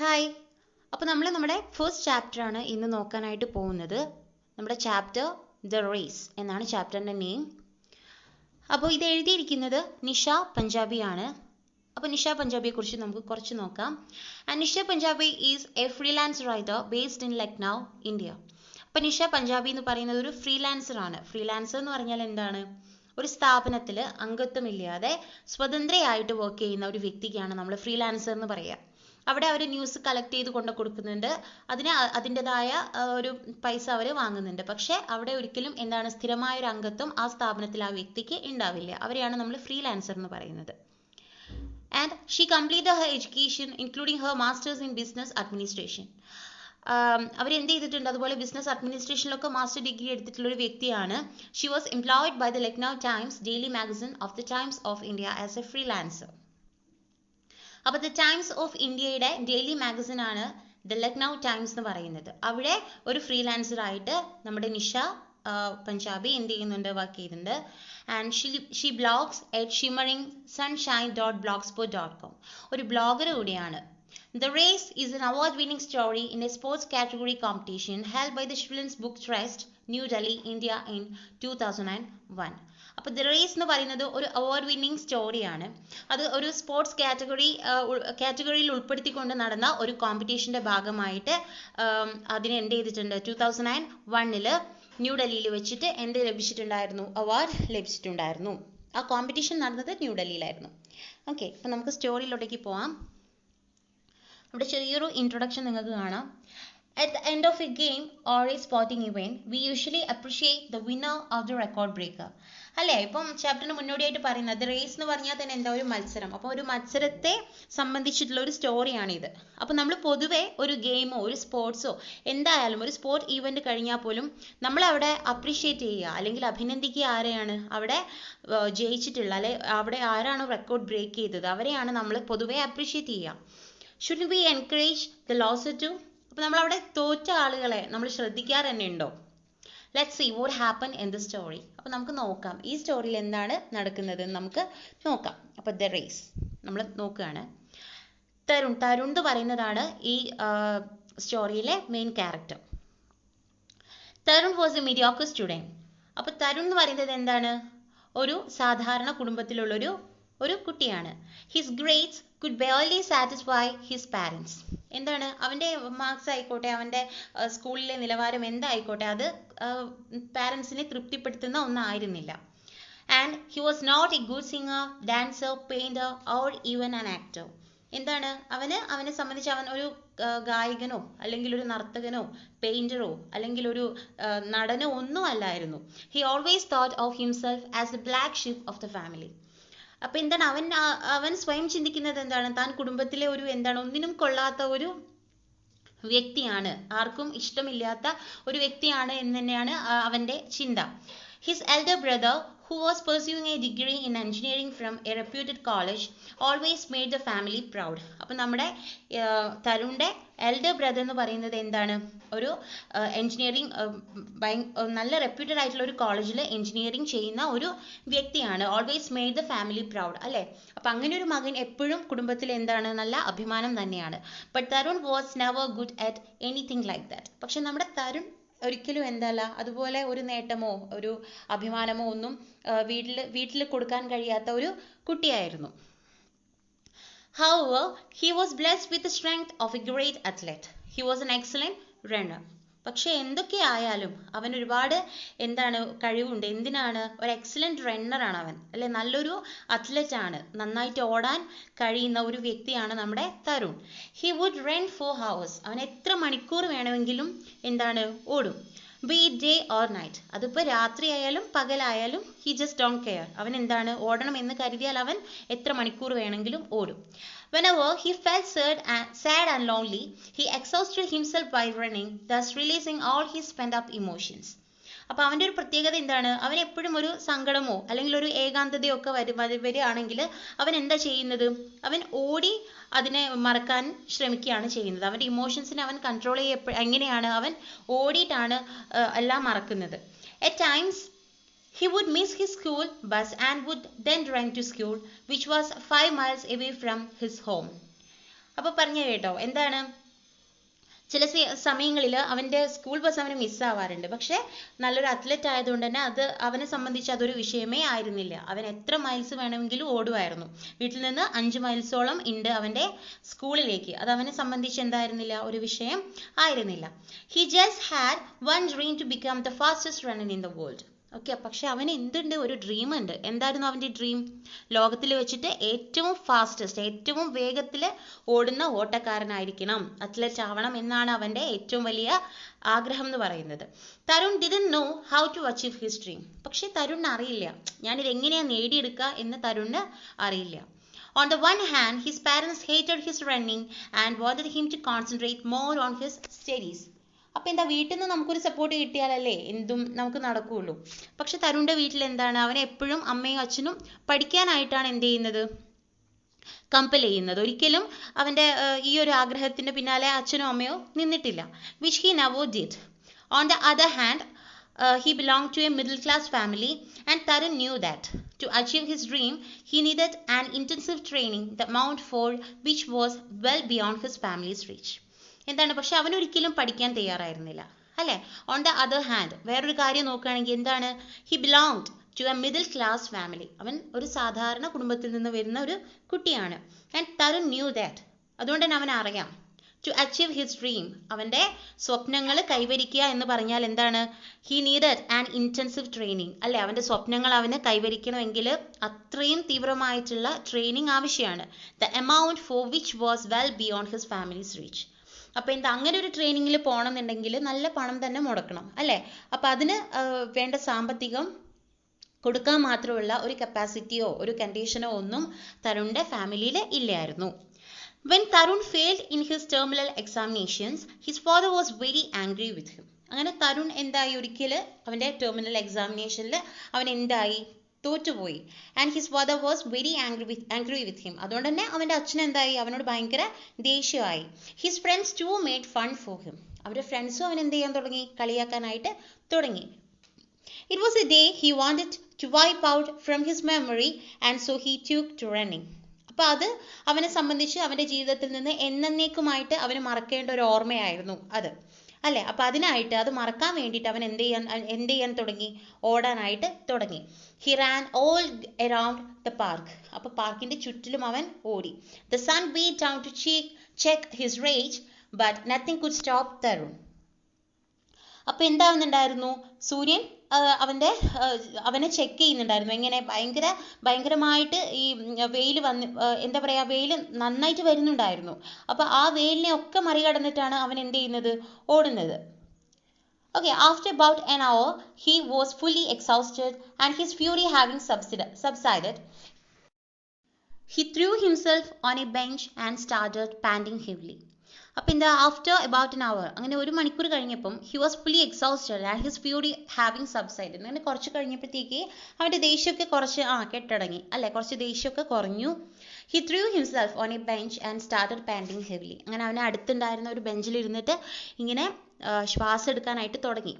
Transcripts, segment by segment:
Hi. അപ്പോൾ നമ്മൾ നമ്മുടെ ഫസ്റ്റ് ചാപ്റ്റർ ആണ് ഇന്ന് നോക്കാനായിട്ട് പോകുന്നത്. നമ്മുടെ ചാപ്റ്റർ ദ റേസ് എന്നാണ് ചാപ്റ്ററിൻ്റെ നെയിം. അപ്പോൾ ഇത് എഴുതിയിരിക്കുന്നത് നിഷ പഞ്ചാബിയാണ്. അപ്പോൾ നിഷ പഞ്ചാബിയെക്കുറിച്ച് നമുക്ക് കുറച്ച് നോക്കാം. And Nisha Punjabi is A freelance writer based in Lucknow, India. അപ്പോൾ നിഷ പഞ്ചാബി എന്ന് പറയുന്നത് ഒരു ഫ്രീലാൻസർ ആണ്. ഫ്രീലാൻസർ എന്ന് പറഞ്ഞാൽ എന്താണ്? ഒരു സ്ഥാപനത്തിൽ അംഗത്വമില്ലാതെ സ്വതന്ത്രയായിട്ട് വർക്ക് ചെയ്യുന്ന ഒരു വ്യക്തിക്കാണ് നമ്മൾ ഫ്രീലാൻസർ എന്ന് പറയുക. അവിടെ അവർ ന്യൂസ് കളക്ട് ചെയ്ത് കൊണ്ട് കൊടുക്കുന്നുണ്ട്, അതിൻ്റെതായ ഒരു പൈസ അവർ വാങ്ങുന്നുണ്ട്. പക്ഷേ അവിടെ ഒരിക്കലും എന്താണ് സ്ഥിരമായൊരു അംഗത്വം ആ സ്ഥാപനത്തിൽ ആ വ്യക്തിക്ക് ഉണ്ടാവില്ല. അവരെയാണ് നമ്മൾ ഫ്രീലാൻസർ എന്ന് പറയുന്നത്. And she completed Har education including Har masters in business administration. അവരെന്ത് ചെയ്തിട്ടുണ്ട്? അതുപോലെ ബിസിനസ് അഡ്മിനിസ്ട്രേഷനിലൊക്കെ മാസ്റ്റർ ഡിഗ്രി എടുത്തിട്ടുള്ള ഒരു വ്യക്തിയാണ്. She was employed by the Lucknow Times daily magazine of the Times of India as a freelancer. അപ്പോൾ ദ ടൈംസ് ഓഫ് ഇന്ത്യയുടെ daily magazine ആണ് the Lucknow Times എന്ന് പറയുന്നത്. അവിടെ ഒരു ഫ്രീലാൻസർ ആയിട്ട് നമ്മുടെ നിഷ പഞ്ചാബി എന്ത് ചെയ്യുന്നുണ്ട്? വർക്ക് ചെയ്യുന്നുണ്ട്. And she blogs at shimmering.sunshine.blogspot.com. ഒരു ബ്ലോഗർ കൂടിയാണ്. The Race is an award-winning story in a sports category competition held by the Children's Book Trust, New Delhi, India in 2001. അപ്പോൾ ദ റേസ് എന്ന് പറയുന്നത് ഒരു അവാർഡ് വിന്നിംഗ് സ്റ്റോറിയാണ്. അത് ഒരു sports കാറ്റഗറിയിൽ ഉൾപ്പെടുത്തിക്കൊണ്ട് നടന്ന ഒരു കോമ്പറ്റീഷൻ്റെ ഭാഗമായിട്ട് അതിന് എന്ത് ചെയ്തിട്ടുണ്ട്? 2001 ന്യൂഡൽഹിയിൽ വെച്ചിട്ട് എന്ത് ലഭിച്ചിട്ടുണ്ടായിരുന്നു? അവാർഡ് ലഭിച്ചിട്ടുണ്ടായിരുന്നു. ആ കോമ്പറ്റീഷൻ നടന്നത് ന്യൂഡൽഹിയിലായിരുന്നു. ഓക്കെ, അപ്പോൾ നമുക്ക് സ്റ്റോറിയിലോട്ടേക്ക് പോവാം. അവിടെ ചെറിയൊരു ഇൻട്രൊഡക്ഷൻ നിങ്ങൾക്ക് കാണാം. At the end of a game or a sporting event, we usually appreciate the winner of the record breaker. അല്ലേ? ഇപ്പം ചാപ്റ്ററിന് മുന്നോടിയായിട്ട് പറയുന്നത് റേസ് എന്ന് പറഞ്ഞാൽ തന്നെ എന്താ? ഒരു മത്സരം. അപ്പോൾ ഒരു മത്സരത്തെ സംബന്ധിച്ചിട്ടുള്ള ഒരു സ്റ്റോറിയാണിത്. അപ്പോൾ നമ്മൾ പൊതുവെ ഒരു ഗെയിമോ ഒരു സ്പോർട്സോ എന്തായാലും ഒരു സ്പോർട്ട് ഈവൻറ്റ് കഴിഞ്ഞാൽ പോലും നമ്മളവിടെ അപ്രീഷിയേറ്റ് ചെയ്യുക അല്ലെങ്കിൽ അഭിനന്ദിക്കുക ആരെയാണ്? അവിടെ ജയിച്ചിട്ടുള്ള അല്ലെ അവിടെ ആരാണോ റെക്കോർഡ് ബ്രേക്ക് ചെയ്തത് അവരെയാണ് നമ്മൾ പൊതുവെ അപ്രീഷിയേറ്റ് ചെയ്യുക. Shouldn't we encourage the loser too? അപ്പോൾ നമ്മളവിടെ തോറ്റ ആളുകളെ നമ്മൾ ശ്രദ്ധിക്കാറ് തന്നെ ഉണ്ടോ? Let's see what happen in the story. അപ്പോൾ നമുക്ക് നോക്കാം ഈ സ്റ്റോറിയിൽ എന്താണ് നടക്കുന്നത് എന്ന് നമുക്ക് നോക്കാം. അപ്പോൾ ദ റേസ് നമ്മൾ നോക്കുകയാണ്. തരുൺ എന്ന് പറയുന്നതാണ് ഈ സ്റ്റോറിയിലെ main character. Tarun was a mediocre student. അപ്പോൾ തരുൺ എന്ന് പറയുന്നത് എന്താണ്? ഒരു സാധാരണ കുടുംബത്തിലുള്ളൊരു കുട്ടിയാണ്. His grades could barely satisfy his parents. എന്താണ്? അവൻ്റെ മാർക്സ് ആയിക്കോട്ടെ, അവൻ്റെ സ്കൂളിലെ നിലവാരം എന്തായിക്കോട്ടെ, അത് പാരൻസിനെ തൃപ്തിപ്പെടുത്തുന്ന ഒന്നായിരുന്നില്ല. And he was not a good singer, dancer, painter or even an actor. എന്താണ്? അവനെ സംബന്ധിച്ച് അവൻ ഒരു ഗായകനോ അല്ലെങ്കിൽ ഒരു നർത്തകനോ പെയിൻറ്ററോ അല്ലെങ്കിൽ ഒരു നടനോ ഒന്നും അല്ലായിരുന്നു. He always thought of himself as the black sheep of the family. അപ്പോൾ എന്താണ് അവൻ സ്വയം ചിന്തിക്കുന്നത് എന്താണ്? താൻ കുടുംബത്തിലെ ഒരു എന്താണ് ഒന്നിനും കൊള്ളാത്ത ഒരു വ്യക്തിയാണ്, ആർക്കും ഇഷ്ടമില്ലാത്ത ഒരു വ്യക്തിയാണ് എന്ന് തന്നെയാണ് അവൻ്റെ ചിന്ത. His elder brother who was pursuing a degree in engineering from a reputed college always made the family proud. അപ്പോൾ നമ്മുടെ തരുണിൻ്റെ എൽഡർ ബ്രദർ എന്ന് പറയുന്നത് എന്താണ്? ഒരു എൻജിനീയറിംഗ് നല്ല റെപ്യൂട്ടഡ് ആയിട്ടുള്ള ഒരു കോളേജിൽ എൻജിനീയറിംഗ് ചെയ്യുന്ന ഒരു വ്യക്തിയാണ്. Always made the family proud, അല്ലേ? അപ്പം അങ്ങനെ ഒരു മകൻ എപ്പോഴും കുടുംബത്തിൽ എന്താണ്? നല്ല അഭിമാനം തന്നെയാണ്. But Tarun was never good at anything like that. പക്ഷെ നമ്മുടെ തരുൺ ഒരിക്കലും എന്തല്ല അതുപോലെ ഒരു നേട്ടമോ ഒരു അഭിമാനമോ ഒന്നും വീട്ടിൽ കൊടുക്കാൻ കഴിയാത്ത ഒരു കുട്ടിയായിരുന്നു. However, he was blessed with the strength of a great athlete. He was an excellent runner. പക്ഷെ എന്തൊക്കെ ആയാലും അവൻ ഒരുപാട് എന്താണ് കഴിവുണ്ട്. എന്തിനാണ്? ഒരു എക്സലന്റ് റണ്ണറാണ് അവൻ, അല്ലെ? നല്ലൊരു അത്ലറ്റ് ആണ്, നന്നായിട്ട് ഓടാൻ കഴിയുന്ന ഒരു വ്യക്തിയാണ് നമ്മുടെ Tarun. He would run for hours. അവൻ എത്ര മണിക്കൂർ വേണമെങ്കിലും എന്താണ് ഓടും. By day or night. അതിപ്പോൾ രാത്രിയായാലും പകലായാലും ഹി ജസ്റ്റ് ഡോണ്ട് കെയർ. അവൻ എന്താണ് ഓടണം എന്ന് കരുതിയാൽ അവൻ എത്ര മണിക്കൂർ വേണമെങ്കിലും ഓടും. Whenever he felt sad and lonely, he exhausted himself by running, thus releasing all his pent-up emotions. അപ്പോൾ അവൻ്റെ ഒരു പ്രത്യേകത എന്താണ്? അവൻ എപ്പോഴും ഒരു സങ്കടമോ അല്ലെങ്കിൽ ഒരു ഏകാന്തതയോ ഒക്കെ വരികയാണെങ്കിൽ അവൻ എന്താ ചെയ്യുന്നത്? അവൻ ഓടി അതിനെ മറക്കാൻ ശ്രമിക്കുകയാണ് ചെയ്യുന്നത്. അവൻ്റെ ഇമോഷൻസിനെ അവൻ കൺട്രോൾ എങ്ങനെയാണ്? അവൻ ഓടിയിട്ടാണ് എല്ലാം മറക്കുന്നത്. At times he would miss his school bus and would then run to school, which was 5 miles away from his home. അപ്പോൾ പറഞ്ഞു കേട്ടോ, എന്താണ് ചില സമയങ്ങളിൽ അവൻ്റെ സ്കൂൾ ബസ് അവന് മിസ്സാവാറുണ്ട്. പക്ഷേ നല്ലൊരു അത്ലറ്റ് ആയതുകൊണ്ട് തന്നെ അത് അവനെ സംബന്ധിച്ച് അതൊരു വിഷയമേ ആയിരുന്നില്ല. അവൻ എത്ര മൈൽസ് വേണമെങ്കിലും ഓടുമായിരുന്നു. വീട്ടിൽ നിന്ന് 5 മൈൽസോളം ഉണ്ട് അവൻ്റെ സ്കൂളിലേക്ക്. അത് അവനെ സംബന്ധിച്ച് എന്തായിരുന്നില്ല, ഒരു വിഷയം ആയിരുന്നില്ല. He just had one dream to become the fastest runner in the world. Okay, പക്ഷെ അവന് എന്തുണ്ട്, ഒരു ഡ്രീം ഉണ്ട്. എന്തായിരുന്നു അവൻ്റെ ഡ്രീം? ലോകത്തിൽ വെച്ചിട്ട് ഏറ്റവും ഫാസ്റ്റസ്റ്റ്, ഏറ്റവും വേഗത്തിൽ ഓടുന്ന ഓട്ടക്കാരനായിരിക്കണം, അത്ലറ്റ് ആവണം എന്നാണ് അവൻ്റെ ഏറ്റവും വലിയ ആഗ്രഹം എന്ന് പറയുന്നത്. Tarun didn't know how to achieve his dream. പക്ഷെ തരുണിന് അറിയില്ല, ഞാനിത് എങ്ങനെയാണ് നേടിയെടുക്കുക എന്ന് തരുണിന് അറിയില്ല. On the one hand, his parents hated his running and wanted him to concentrate more on his studies. അപ്പം എന്താ, വീട്ടിൽ നിന്ന് നമുക്കൊരു സപ്പോർട്ട് കിട്ടിയാലല്ലേ എന്തും നമുക്ക് നടക്കുകയുള്ളൂ. പക്ഷെ തരുണിൻ്റെ വീട്ടിൽ എന്താണ്, അവനെ എപ്പോഴും അമ്മയും അച്ഛനും പഠിക്കാനായിട്ടാണ് എന്ത് ചെയ്യുന്നത്, കമ്പൽ ചെയ്യുന്നത്. ഒരിക്കലും അവൻ്റെ ഈ ഒരു ആഗ്രഹത്തിൻ്റെ പിന്നാലെ അച്ഛനോ അമ്മയോ നിന്നിട്ടില്ല. Which he never did. On the other hand, he belonged to a middle class family and Tarun knew that to achieve his dream he needed an intensive training the amount for which was well beyond his family's reach. എന്താണ്, പക്ഷെ അവൻ ഒരിക്കലും പഠിക്കാൻ തയ്യാറായിരുന്നില്ല അല്ലേ. On the other hand, വേറൊരു കാര്യം നോക്കുകയാണെങ്കിൽ എന്താണ്, he belonged to a middle class family. അവൻ ഒരു സാധാരണ കുടുംബത്തിൽ നിന്ന് വരുന്ന ഒരു കുട്ടിയാണ്. ആൻഡ് തരുൺ ന്യൂ ദാറ്റ്, അതുകൊണ്ട് തന്നെ അവൻ അറിയാം, ടു അച്ചീവ് ഹിസ് ഡ്രീം, അവൻ്റെ സ്വപ്നങ്ങൾ കൈവരിക്കുക എന്ന് പറഞ്ഞാൽ എന്താണ്, he needed an intensive training അല്ലേ. അവൻ്റെ സ്വപ്നങ്ങൾ അവന് കൈവരിക്കണമെങ്കിൽ അത്രയും തീവ്രമായിട്ടുള്ള ട്രെയിനിങ് ആവശ്യമാണ്. The amount for which was well beyond his family's reach. അപ്പോൾ എന്താ, അങ്ങനെ ഒരു ട്രെയിനിങ്ങിൽ പോകണമെന്നുണ്ടെങ്കിൽ നല്ല പണം തന്നെ മുടക്കണം അല്ലേ. അപ്പോൾ അതിന് വേണ്ട സാമ്പത്തികം കൊടുക്കാൻ മാത്രമുള്ള ഒരു കപ്പാസിറ്റിയോ ഒരു കണ്ടീഷനോ ഒന്നും തരുണിൻ്റെ ഫാമിലിയിൽ ഇല്ലായിരുന്നു. When Tarun failed in his terminal examinations, his father was very angry with him. അങ്ങനെ തരുൺ എന്തായി, ഒരിക്കൽ അവൻ്റെ ടെർമിനൽ എക്സാമിനേഷനിൽ അവൻ എന്തായി, തോറ്റുപോയി. And his father was very angry with him. അതുകൊണ്ട് തന്നെ അവൻ്റെ അച്ഛൻ എന്തായി, അവനോട് ഭയങ്കര ദേഷ്യമായി. His friends too made fun for him. അവരുടെ ഫ്രണ്ട്സും അവൻ എന്ത് ചെയ്യാൻ തുടങ്ങി, കളിയാക്കാനായിട്ട് തുടങ്ങി. It was a day he wanted to wipe out from his memory and so he took to running. അപ്പോൾ അത് അവനെ സംബന്ധിച്ച് അവൻ്റെ ജീവിതത്തിൽ നിന്ന് എന്നേക്കുമായിട്ട് അവന് മറക്കേണ്ട ഒരു ഓർമ്മയായിരുന്നു അത് അല്ലേ. അപ്പോൾ അതിനായിട്ട് അത് മറക്കാൻ വേണ്ടിയിട്ട് അവൻ എന്ത് ചെയ്യാൻ തുടങ്ങി, ഓടാനായിട്ട് തുടങ്ങി. He ran all around the park. അപ്പോൾ പാർക്കിൻ്റെ ചുറ്റിലും അവൻ ഓടി. The sun beat down to check his rage but nothing could stop Tarun. അപ്പോൾ എന്താവുന്നുണ്ടായിരുന്നു, സൂര്യൻ അവനെ ചെക്ക് ചെയ്യുന്നുണ്ടായിരുന്നു. എങ്ങനെ, ഭയങ്കരമായിട്ട് ഈ വെയിൽ എന്താ പറയുക, വെയിൽ നന്നായിട്ട് വരുന്നുണ്ടായിരുന്നു. അപ്പോൾ ആ വെയിലിനെ ഒക്കെ മറികടന്നിട്ടാണ് അവൻ എന്ത് ചെയ്യുന്നത്, ഓടുന്നത്. Okay, after about an hour, he was fully exhausted and his fury having subsided, he threw himself on a bench and started panting heavily. അപ്പം എന്താ, ആഫ്റ്റർ അബൌട്ട് an hour, അങ്ങനെ 1 മണിക്കൂർ കഴിഞ്ഞപ്പം he was fully exhausted and his fury having സബ്സൈഡഡ്. അങ്ങനെ കുറച്ച് കഴിഞ്ഞപ്പോഴത്തേക്ക് അവൻ്റെ ദേഷ്യമൊക്കെ കുറച്ച് കെട്ടടങ്ങി അല്ലേ, കുറച്ച് ദേഷ്യമൊക്കെ കുറഞ്ഞു. He through himself on A bench and started panting heavily. അങ്ങനെ അവനെ അടുത്തുണ്ടായിരുന്ന ഒരു ബെഞ്ചിൽ ഇരുന്നിട്ട് ഇങ്ങനെ ശ്വാസം എടുക്കാനായിട്ട് തുടങ്ങി.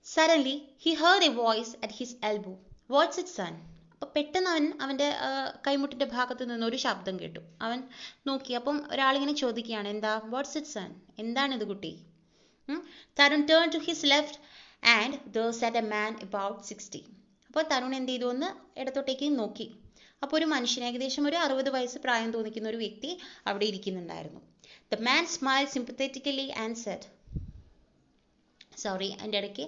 Suddenly he heard a voice at his elbow. What's it son. അപ്പോൾ പെട്ടെന്ന് അവൻ്റെ കൈമുട്ടിൻ്റെ ഭാഗത്ത് നിന്ന് ഒരു ശബ്ദം കേട്ടു. അവൻ നോക്കി, അപ്പം ഒരാളിങ്ങനെ ചോദിക്കുകയാണ്, എന്താ, വാട്ട്സ് ഇറ്റ് സൺ, എന്താണിത് കുട്ടി. Tarun turn to his left and there sat a man about 60. അപ്പോൾ തരുൺ എന്ത് ചെയ്തു, ഒന്ന് ഇടത്തോട്ടേക്ക് നോക്കി. അപ്പോൾ ഒരു മനുഷ്യൻ, ഏകദേശം ഒരു 60 വയസ്സ് പ്രായം തോന്നിക്കുന്ന ഒരു വ്യക്തി അവിടെ ഇരിക്കുന്നുണ്ടായിരുന്നു. The man smiled sympathetically and said, sorry, എൻ്റെ ഇടയ്ക്ക്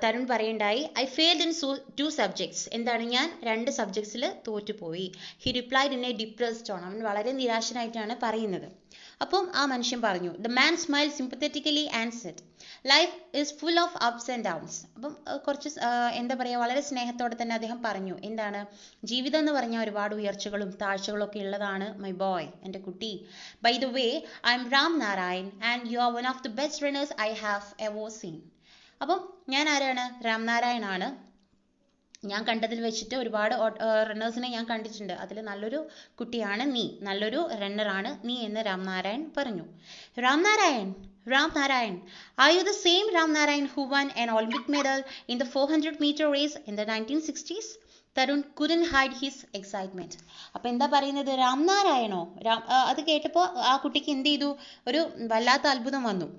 തരുൺ പറയുണ്ടായി, ഐ ഫെയിൽഡ് ഇൻ 2 സബ്ജക്ട്സ്. എന്താണ്, ഞാൻ 2 സബ്ജക്ട്സിൽ തോറ്റുപോയി. He replied in a depressed tone. അവൻ വളരെ നിരാശനായിട്ടാണ് പറയുന്നത്. അപ്പം ആ മനുഷ്യൻ പറഞ്ഞു, the man smile sympathetically and said, life is full of ups and downs. അപ്പം കുറച്ച് എന്താ പറയുക, വളരെ സ്നേഹത്തോടെ തന്നെ അദ്ദേഹം പറഞ്ഞു, എന്താണ്, ജീവിതം എന്ന് പറഞ്ഞാൽ ഒരുപാട് ഉയർച്ചകളും താഴ്ചകളും ഒക്കെ ഉള്ളതാണ് മൈ ബോയ്, എൻ്റെ കുട്ടി. By the way, I am Ram Narayan and you are one of the best runners I have ever seen. അപ്പം ഞാൻ ആരാണ്, രാം നാരായൺ ആണ്. ഞാൻ കണ്ടതിൽ വെച്ചിട്ട് ഒരുപാട് റണ്ണേഴ്സിനെ ഞാൻ കണ്ടിട്ടുണ്ട്. അതിൽ നല്ലൊരു കുട്ടിയാണ് നീ, നല്ലൊരു റണ്ണറാണ് നീ എന്ന് രാം നാരായൺ പറഞ്ഞു. Ram Narayan, are you the same Ram Narayan who won an Olympic medal in the 400-meter race in the 1960s? Tarun couldn't hide his excitement. അപ്പൊ എന്താ പറയുന്നത്, രാംനാരായണോ, അത് കേട്ടപ്പോൾ ആ കുട്ടിക്ക് എന്ത് ചെയ്തു, ഒരു വല്ലാത്ത അത്ഭുതം വന്നു.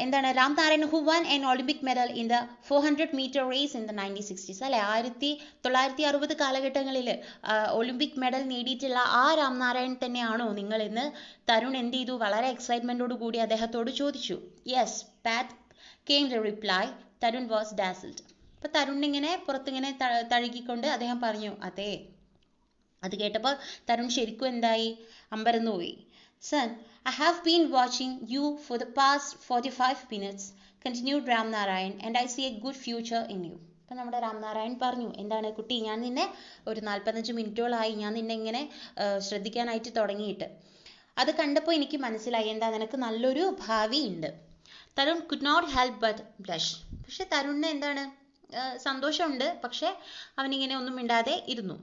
എന്താണ് Ramnarayan who one an Olympic medal in the 400-meter race in the 1960s, അല്ലെ 1960 കാലഘട്ടങ്ങളിൽ ഒളിമ്പിക് മെഡൽ നേടിയിട്ടുള്ള ആ രാംനാരായൺ തന്നെയാണോ നിങ്ങൾ എന്ന് തരുൺ എന്ത് ചെയ്തു, വളരെ എക്സൈറ്റ്മെന്റോട് കൂടി അദ്ദേഹത്തോട് ചോദിച്ചു. Yes, PAT came the reply. Tarun was dazzled. അപ്പൊ തരുണിങ്ങനെ പുറത്തിങ്ങനെ തഴുകിക്കൊണ്ട് അദ്ദേഹം പറഞ്ഞു, അതെ. അത് കേട്ടപ്പോൾ തരുൺ ശരിക്കും എന്തായി, അമ്പരന്നു പോയി. Son, I have been watching you for the past 45 minutes, continued Ramnarayan, and I see a good future in you. അപ്പം നമ്മുടെ രാംനാരായൺ പറഞ്ഞു, എന്താണ് കുട്ടി, ഞാൻ നിന്നെ ഒരു 45 മിനിറ്റോളായി ഞാൻ നിന്നെ ഇങ്ങനെ ശ്രദ്ധിക്കാനായിട്ട് തുടങ്ങിയിട്ട്. അത് കണ്ടപ്പോൾ എനിക്ക് മനസ്സിലായി, എന്താ നിനക്ക് നല്ലൊരു ഭാവി ഉണ്ട്. Tarun could not help but blush. പക്ഷെ തരുണിന് എന്താണ് സന്തോഷമുണ്ട്, പക്ഷെ അവനിങ്ങനെ ഒന്നും മിണ്ടാതെ ഇരുന്നു.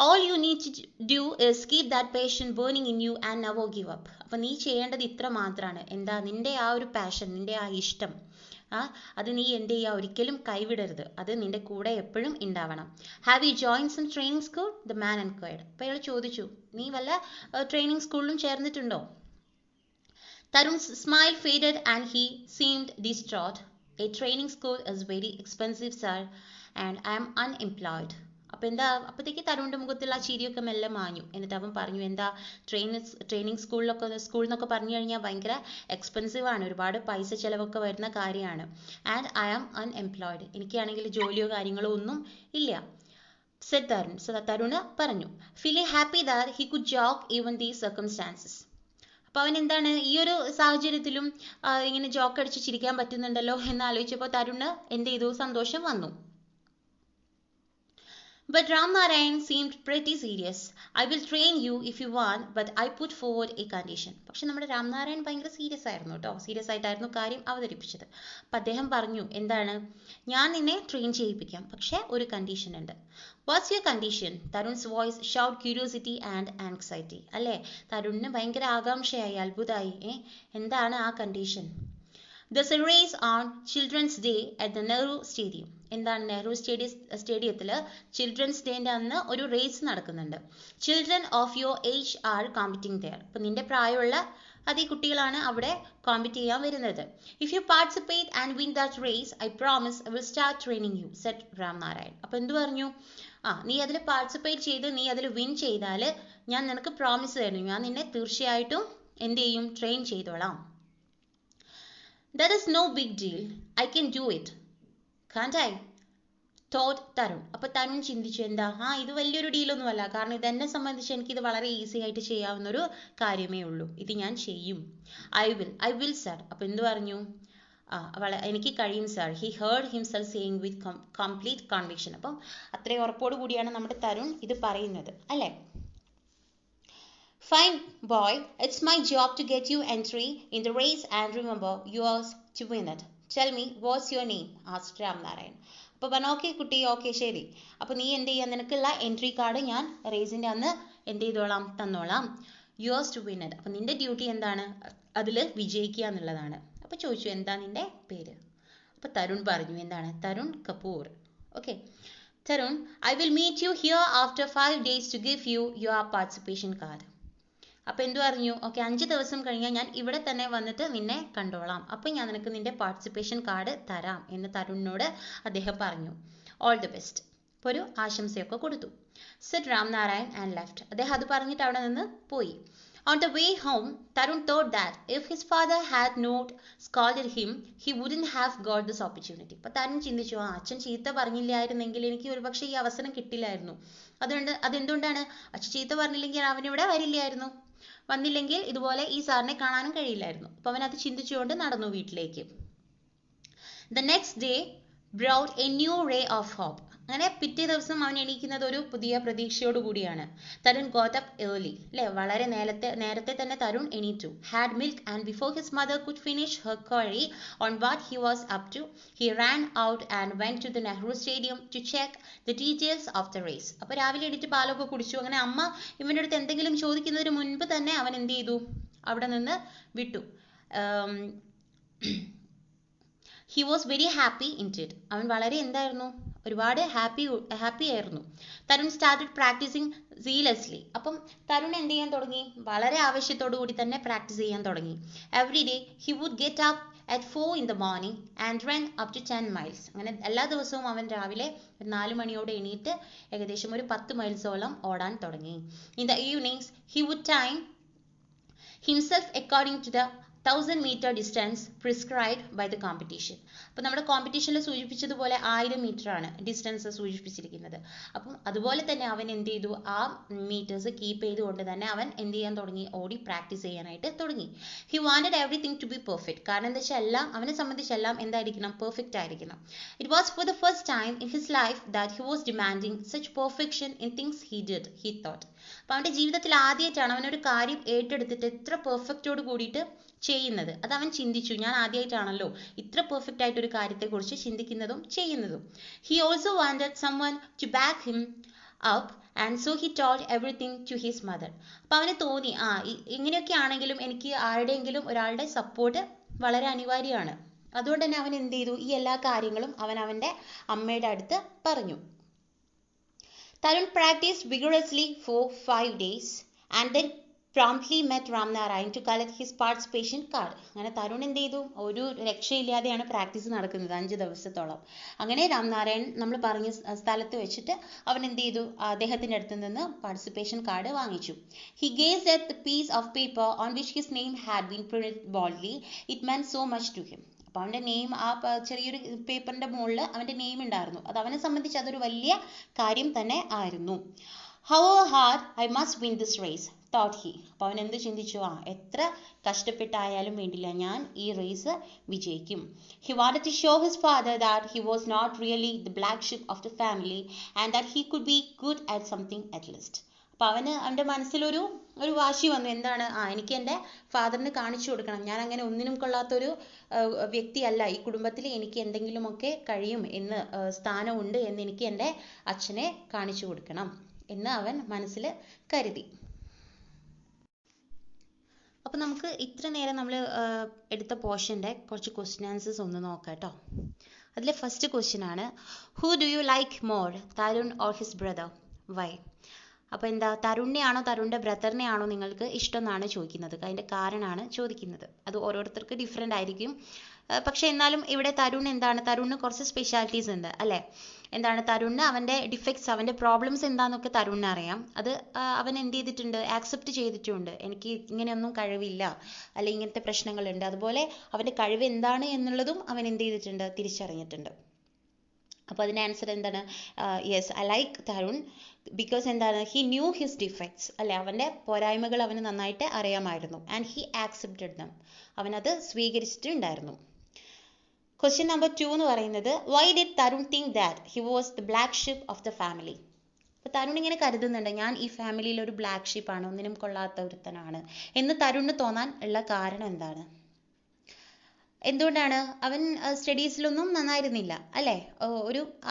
All you need to do is keep that passion burning in you and never give up. അപ്പം നീ ചെയ്യേണ്ടത് ഇത്ര മാത്രമാണ്, എന്താ നിന്റെ ആ ഒരു പാഷൻ, നിന്റെ ആ ഇഷ്ടം, അത് നീ എന്ത് ചെയ്യുക, ഒരിക്കലും കൈവിടരുത്, അത് നിന്റെ കൂടെ എപ്പോഴും ഉണ്ടാവണം. Have you join some training school, the man enquired. അപ്പം അയാൾ ചോദിച്ചു, നീ വല്ല ട്രെയിനിങ് സ്കൂളിലും ചേർന്നിട്ടുണ്ടോ? Tarun's smile faded and he seemed distraught. A training school is very expensive, sir, and I am unemployed. അപ്പം എന്താ, അപ്പോഴത്തേക്ക് തരുണിൻ്റെ മുഖത്തുള്ള ആ ചിരിയൊക്കെ മെല്ലെ മാഞ്ഞു. എന്നിട്ട് അവൻ പറഞ്ഞു, എന്താ ട്രെയിനിങ് സ്കൂൾ എന്നൊക്കെ പറഞ്ഞു കഴിഞ്ഞാൽ ഭയങ്കര എക്സ്പെൻസീവ് ആണ്, ഒരുപാട് പൈസ ചിലവൊക്കെ വരുന്ന കാര്യമാണ്. ആൻഡ് ഐ ആം അൺഎംപ്ലോയിഡ്, എനിക്കാണെങ്കിൽ ജോലിയോ കാര്യങ്ങളോ ഒന്നും ഇല്ല. said Tarun. തരുണ് പറഞ്ഞു, feeling happy that he could joke even these circumstances. അപ്പോൾ അവൻ എന്താണ് ഈ ഒരു സാഹചര്യത്തിലും ഇങ്ങനെ ജോക്ക് അടിച്ച് ചിരിക്കാൻ പറ്റുന്നുണ്ടല്ലോ എന്ന് ആലോചിച്ചപ്പോൾ തരുണ് എന്ത് ചെയ്തു, സന്തോഷം വന്നു. But Ramnarayan seemed pretty serious. I will train you if you want, but I put forward a condition. പക്ഷെ നമ്മുടെ രാംനാരായൺ ഭയങ്കര സീരിയസ് ആയിരുന്നു കേട്ടോ, സീരിയസ് ആയിട്ടായിരുന്നു കാര്യം അവതരിപ്പിച്ചത്. അപ്പം അദ്ദേഹം പറഞ്ഞു, എന്താണ്, ഞാൻ നിന്നെ ട്രെയിൻ ചെയ്യിപ്പിക്കാം, പക്ഷെ ഒരു കണ്ടീഷൻ ഉണ്ട്. What's your condition? Tarun's voice shout curiosity and anxiety. അല്ലേ, തരുണിന് ഭയങ്കര ആകാംക്ഷയായി, അത്ഭുതമായി. എന്താണ് ആ condition? There's a race on Children's Day at the Nehru Stadium. എന്താണ്, നെഹ്റു സ്റ്റേഡിയത്തിൽ ചിൽഡ്രൻസ് ഡേൻ്റെ അന്ന് ഒരു റേസ് നടക്കുന്നുണ്ട്. Children of your age are competing there. അപ്പം നിന്റെ പ്രായമുള്ള അതേ കുട്ടികളാണ് അവിടെ കോമ്പറ്റ് ചെയ്യാൻ വരുന്നത്. If you participate and win that race, I promise I will start training you, said Ramnarayan. അപ്പം എന്ത് പറഞ്ഞു, നീ അതിൽ പാർട്ടിസിപ്പേറ്റ് ചെയ്ത് നീ അതിൽ വിൻ ചെയ്താൽ ഞാൻ നിനക്ക് പ്രോമിസ് തരുന്നു, ഞാൻ നിന്നെ തീർച്ചയായിട്ടും എന്ത് ചെയ്യും, ട്രെയിൻ ചെയ്തോളാം. That is no big deal. I can do it. Can't I? Thought Tarun. അപ്പോൾ തരുൺ ചിന്തിച്ചു, എന്താ ഇത് വലിയൊരു ഡീലൊന്നുമല്ല, കാരണം ഇതെന്നെ സംബന്ധിച്ച് എനിക്കിത് വളരെ ഈസി ആയിട്ട് ചെയ്യാവുന്നൊരു കാര്യമേ ഉള്ളൂ, ഇത് ഞാൻ ചെയ്യും. I will sir. അപ്പോൾ എന്ത് പറഞ്ഞു, എനിക്ക് കഴിയും sir. He heard himself saying with complete conviction. അപ്പം അത്രയും ഉറപ്പോട് കൂടിയാണ് നമ്മുടെ തരുൺ ഇത് പറയുന്നത്, അല്ലേ? Fine boy, it's my job to get you entry in the race and remember yours to win it. Tell me, what's your name? asked Ramnarayan. അപ്പോൾ പറഞ്ഞു, okay കുട്ടി, ഓക്കെ ശരി. അപ്പോൾ നീ എന്ത് ചെയ്യാൻ, നിനക്കുള്ള എൻട്രി കാർഡ് ഞാൻ റേസിൻ്റെ അന്ന് എന്ത് ചെയ്തോളാം, തന്നോളാം. Yours to win it. അപ്പോൾ നിന്റെ ഡ്യൂട്ടി എന്താണ്, അതിൽ വിജയിക്കുക എന്നുള്ളതാണ്. അപ്പോൾ ചോദിച്ചു, എന്താ നിന്റെ പേര്? അപ്പോൾ തരുൺ പറഞ്ഞു, എന്താണ്, Tarun Kapoor. Okay. Tarun, I will meet you here after 5 days to give you your participation card. അപ്പോൾ എന്തു പറഞ്ഞു, ഓക്കെ 5 ദിവസം കഴിഞ്ഞാൽ ഞാൻ ഇവിടെ തന്നെ വന്നിട്ട് നിന്നെ കണ്ടോളാം, അപ്പം ഞാൻ നിനക്ക് നിന്റെ പാർട്ടിസിപ്പേഷൻ കാർഡ് തരാം എന്ന് തരുണിനോട് അദ്ദേഹം പറഞ്ഞു. All the best. അപ്പോൾ ഒരു ആശംസയൊക്കെ കൊടുത്തു. Said Ramnarayan and left. അദ്ദേഹം അത് പറഞ്ഞിട്ട് അവിടെ നിന്ന് പോയി. On the way home, Tarun thought that if his father had not scolded him, he wouldn't have got this opportunity. അപ്പോൾ തരുൺ ചിന്തിച്ചു, അച്ഛൻ ചീത്ത പറഞ്ഞില്ലായിരുന്നെങ്കിൽ എനിക്ക് ഒരുപക്ഷെ ഈ അവസരം കിട്ടില്ലായിരുന്നു. അതെന്തുകൊണ്ടാണ്, അച്ഛൻ ചീത്ത പറഞ്ഞില്ലെങ്കിൽ അവനിവിടെ വന്നില്ലെങ്കിൽ ഇതുപോലെ ഈ സാറിനെ കാണാനും കഴിയില്ലായിരുന്നു. അപ്പോൾ അവൻ അത് ചിന്തിച്ചുകൊണ്ട് നടന്നു വീട്ടിലേക്ക്. The next day brought a new ray of hope. അങ്ങനെ പിറ്റേ ദിവസം അവൻ എണീക്കുന്നത് ഒരു പുതിയ പ്രതീക്ഷയോട് കൂടിയാണ്. Tarun got up early. അല്ലേ, വളരെ നേരത്തെ തന്നെ തരുൺ എണീറ്റു. Had milk and before his mother could finish her query on what he was up to, he ran out and went to the Nehru Stadium to check the details of the race. അപ്പോൾ രാവിലെ എണീറ്റ് പാലൊക്കെ കുടിച്ചു. അങ്ങനെ അമ്മ ഇവൻ്റെ അടുത്ത് എന്തെങ്കിലും ചോദിക്കുന്നതിന് മുൻപ് തന്നെ അവൻ എന്ത് ചെയ്തു, അവിടെ നിന്ന് വിട്ടു. He was very happy indeed. അവൻ വളരെ എന്തായിരുന്നു, ഒരുപാട് ഹാപ്പി ആയിരുന്നു. Tarun started practising seriously. അപ്പം തരുൺ എന്ത് ചെയ്യാൻ തുടങ്ങി? വളരെ ആവശ്യത്തോടു കൂടി തന്നെ പ്രാക്ടീസ് ചെയ്യാൻ തുടങ്ങി. Every day he would get up at 4 in the morning and run up to 10 miles. അങ്ങനെ എല്ലാ ദിവസവും അവൻ രാവിലെ 4 മണിയോടെ എണീറ്റ് ഏകദേശം ഒരു 10 മൈൽസോളം ഓടാൻ തുടങ്ങി. In the evenings he would time himself according to the 1000-meter distance prescribed by the competition. അപ്പോൾ നമ്മുടെ കോമ്പറ്റീഷനിൽ സൂചിപ്പിച്ചതുപോലെ 1000 മീറ്റർ ആണ് ഡിസ്റ്റൻസ് സൂചിപ്പിച്ചിരിക്കുന്നത്. അപ്പം അതുപോലെ തന്നെ അവൻ എന്ത് ചെയ്തു? ആ മീറ്റേഴ്സ് കീപ്പ് ചെയ്തുകൊണ്ട് തന്നെ അവൻ എന്ത് ചെയ്യാൻ തുടങ്ങി? ഓടി പ്രാക്ടീസ് ചെയ്യാനായിട്ട് തുടങ്ങി. He wanted everything to be perfect. കാരണം എന്താ വെച്ചാൽ എല്ലാം അവനെ സംബന്ധിച്ചെല്ലാം എന്തായിരിക്കണം? പെർഫെക്റ്റ് ആയിരിക്കണം. It was for the first time in his life that he was demanding such perfection in things he thought. അപ്പോൾ അവൻ്റെ ജീവിതത്തിൽ ആദ്യമായിട്ടാണ് അവനൊരു കാര്യം ഏറ്റെടുത്തിട്ട് ഇത്ര പെർഫെക്റ്റോട് കൂടിയിട്ട് ചെയ്യുന്നത്. അത് അവൻ ചിന്തിച്ചു, ഞാൻ ആദ്യമായിട്ടാണല്ലോ ഇത്ര പെർഫെക്റ്റ് ആയിട്ടൊരു കാര്യത്തെക്കുറിച്ച് ചിന്തിക്കുന്നതും ചെയ്യുന്നതും. He also wanted someone to back him up and so he told everything to his mother. അപ്പോൾ അവന് തോന്നി, ഇങ്ങനെയൊക്കെ ആണെങ്കിലും എനിക്ക് ആരുടെയെങ്കിലും ഒരാളുടെ സപ്പോർട്ട് വളരെ അനിവാര്യമാണ്. അതുകൊണ്ട് തന്നെ അവൻ എന്ത് ചെയ്തു? ഈ എല്ലാ കാര്യങ്ങളും അവൻ അവൻ്റെ അമ്മയുടെ അടുത്ത് പറഞ്ഞു. Tarun practiced vigorously for 5 days and then promptly met Ramnarayan to collect his participation card. അങ്ങനെ തരുൺ എന്ത് ചെയ്തു? ഒരു രക്ഷയില്ലാതെയാണ് പ്രാക്ടീസ് നടക്കുന്നത് 5 ദിവസത്തോളം. അങ്ങനെ രാംനാരായൺ നമ്മൾ പറഞ്ഞ സ്ഥലത്ത് വെച്ചിട്ട് അവൻ എന്ത് ചെയ്തു? അദ്ദേഹത്തിൻ്റെ അടുത്ത് നിന്ന് പാർട്ടിസിപ്പേഷൻ കാർഡ് വാങ്ങിച്ചു. He gazed at the piece of paper on which his name had been printed boldly. It meant so much to him. അപ്പോൾ അവൻ്റെ നെയിം ആ ചെറിയൊരു പേപ്പറിൻ്റെ മുകളിൽ അവൻ്റെ നെയിം ഉണ്ടായിരുന്നു. അത് അവനെ സംബന്ധിച്ച് അതൊരു വലിയ കാര്യം തന്നെ ആയിരുന്നു. However hard I must win this race, thought he. അപ്പോൾ അവൻ എന്ത് ചിന്തിച്ചു? എത്ര കഷ്ടപ്പെട്ടായാലും വേണ്ടില്ല, ഞാൻ ഈ റേസ് വിജയിക്കും. He wanted to show his father that he was not really the black sheep of the family and that he could be good at something at least. അപ്പോൾ അവൻ്റെ മനസ്സിലൊരു വാശി വന്നു. എന്താണ്? എനിക്ക് എൻ്റെ ഫാദറിന് കാണിച്ചു കൊടുക്കണം, ഞാൻ അങ്ങനെ ഒന്നിനും കൊള്ളാത്തൊരു വ്യക്തിയല്ല, ഈ കുടുംബത്തിൽ എനിക്ക് എന്തെങ്കിലുമൊക്കെ കഴിയും എന്ന്, സ്ഥാനമുണ്ട് എന്ന് എനിക്ക് എൻ്റെ അച്ഛനെ കാണിച്ചു കൊടുക്കണം എന്ന് അവൻ മനസ്സിൽ കരുതി. അപ്പോൾ നമുക്ക് ഇത്ര നേരം നമ്മൾ എടുത്ത പോർഷൻ്റെ കുറച്ച് ക്വസ്റ്റ്യൻ ആൻസേഴ്സ് ഒന്ന് നോക്കാം കേട്ടോ. അതിലെ ഫസ്റ്റ് ക്വസ്റ്റ്യൻ ആണ്, who do you like more, Tarun or his brother, why? അപ്പോൾ എന്താ, തരുണിനെയാണോ തരുണിൻ്റെ ബ്രദറിനെയാണോ നിങ്ങൾക്ക് ഇഷ്ടം എന്നാണ് ചോദിക്കുന്നത്. അതിൻ്റെ കാരണമാണ് ചോദിക്കുന്നത്. അത് ഓരോരുത്തർക്ക് ഡിഫറെൻ്റ് ആയിരിക്കും. പക്ഷേ എന്നാലും ഇവിടെ തരുൺ എന്താണ്, തരുണിന് കുറച്ച് സ്പെഷ്യാലിറ്റീസ് ഉണ്ട് അല്ലേ? എന്താണ് തരുണിന് അവൻ്റെ ഡിഫക്ട്സ്, അവൻ്റെ പ്രോബ്ലംസ് എന്താണെന്നൊക്കെ തരുണിന് അറിയാം. അത് അവൻ എന്ത് ചെയ്തിട്ടുണ്ട്? ആക്സെപ്റ്റ് ചെയ്തിട്ടുണ്ട്. എനിക്ക് ഇങ്ങനെയൊന്നും കഴിവില്ല, അല്ലെങ്കിൽ ഇങ്ങനത്തെ പ്രശ്നങ്ങളുണ്ട്. അതുപോലെ അവൻ്റെ കഴിവ് എന്താണ് എന്നുള്ളതും അവൻ എന്ത് ചെയ്തിട്ടുണ്ട്? തിരിച്ചറിഞ്ഞിട്ടുണ്ട്. അപ്പോൾ അതിൻ്റെ ആൻസർ എന്താണ്? Yes, I like Tarun because എന്താണ്, ഹി ന്യൂ ഹിസ് ഡിഫക്ട്സ് അല്ലെ, അവൻ്റെ പോരായ്മകൾ അവന് നന്നായിട്ട് അറിയാമായിരുന്നു. ആൻഡ് ഹി ആക്സെപ്റ്റഡ് ദം, അവനത് സ്വീകരിച്ചിട്ടുണ്ടായിരുന്നു. ക്വസ്റ്റ്യൻ നമ്പർ 2 എന്ന് പറയുന്നത്, why did Tarun think that he was the black sheep of the family? അപ്പോൾ തരുൺ ഇങ്ങനെ കരുതുന്നുണ്ട്, ഞാൻ ഈ ഫാമിലിയിൽ ഒരു ബ്ലാക്ക് ഷീപ്പാണ്, ഒന്നിനും കൊള്ളാത്ത ഒരുത്തനാണ് എന്ന് തരുണിന് തോന്നാൻ ഉള്ള കാരണം എന്താണ്? എന്തുകൊണ്ടാണ്? അവൻ സ്റ്റഡീസിലൊന്നും നന്നായിരുന്നില്ല അല്ലേ?